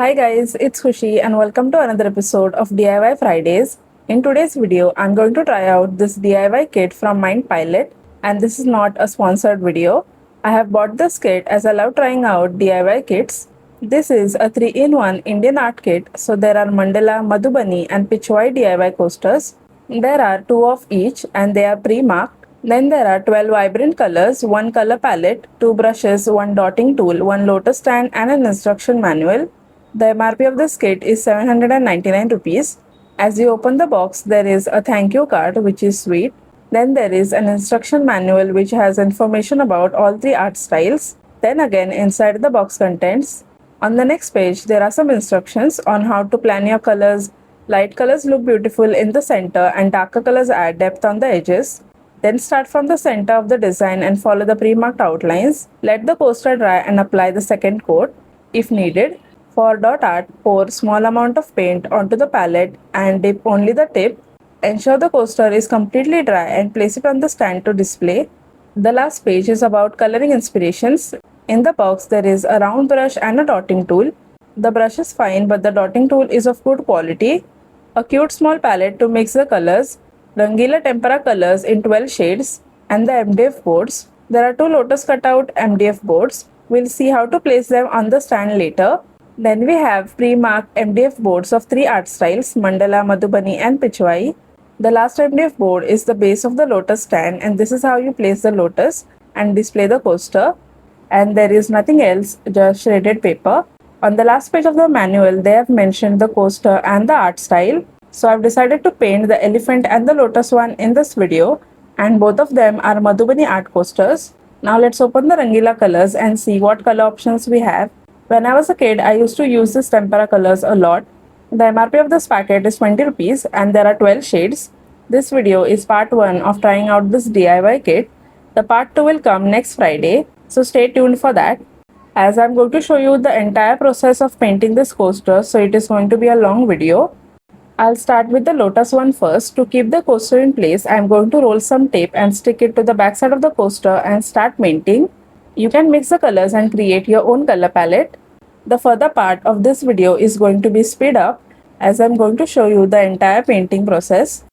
Hi guys, it's Khushi and welcome to another episode of DIY Fridays. In today's video, I'm going to try out this DIY kit from Mind Pilot, and this is not a sponsored video. I have bought this kit as I love trying out DIY kits. This is a 3-in-1 Indian art kit, so there are Mandala, Madhubani and Pichwai DIY coasters. There are 2 of each and they are pre-marked. Then there are 12 vibrant colors, 1 color palette, 2 brushes, 1 dotting tool, 1 lotus stand and an instruction manual. The MRP of this kit is 799 rupees. As you open the box, there is a thank you card which is sweet. Then there is an instruction manual which has information about all 3 art styles. Then again inside the box contents. On the next page, there are some instructions on how to plan your colors. Light colors look beautiful in the center and darker colors add depth on the edges. Then start from the center of the design and follow the pre-marked outlines. Let the coaster dry and apply the second coat if needed. For dot art, pour small amount of paint onto the palette and dip only the tip. Ensure the coaster is completely dry and place it on the stand to display. The last page is about coloring inspirations. In the box, there is a round brush and a dotting tool. The brush is fine, but the dotting tool is of good quality. A cute small palette to mix the colors. Rangila tempera colors in 12 shades and the MDF boards. There are 2 lotus cutout MDF boards. We'll see how to place them on the stand later. Then we have pre-marked MDF boards of 3 art styles, Mandala, Madhubani and Pichwai. The last MDF board is the base of the lotus stand and this is how you place the lotus and display the coaster. And there is nothing else, just shredded paper. On the last page of the manual, they have mentioned the coaster and the art style. So I've decided to paint the elephant and the lotus one in this video, and both of them are Madhubani art coasters. Now let's open the Rangila colors and see what color options we have. When I was a kid, I used to use this tempera colors a lot. The MRP of this packet is 20 rupees and there are 12 shades. This video is part 1 of trying out this DIY kit. The part 2 will come next Friday, so stay tuned for that. As I'm going to show you the entire process of painting this coaster, so it is going to be a long video. I'll start with the lotus one first. To keep the coaster in place, I'm going to roll some tape and stick it to the back side of the coaster and start painting. You can mix the colors and create your own color palette. The further part of this video is going to be speed up as I'm going to show you the entire painting process.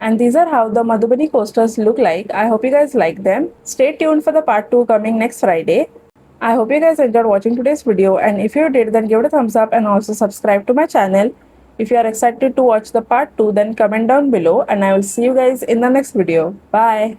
And these are how the Madhubani coasters look like. I hope you guys like them. Stay tuned for the part 2 coming next Friday. I hope you guys enjoyed watching today's video, and if you did, then give it a thumbs up and also subscribe to my channel. If you are excited to watch the part 2, then comment down below, and I will see you guys in the next video. Bye.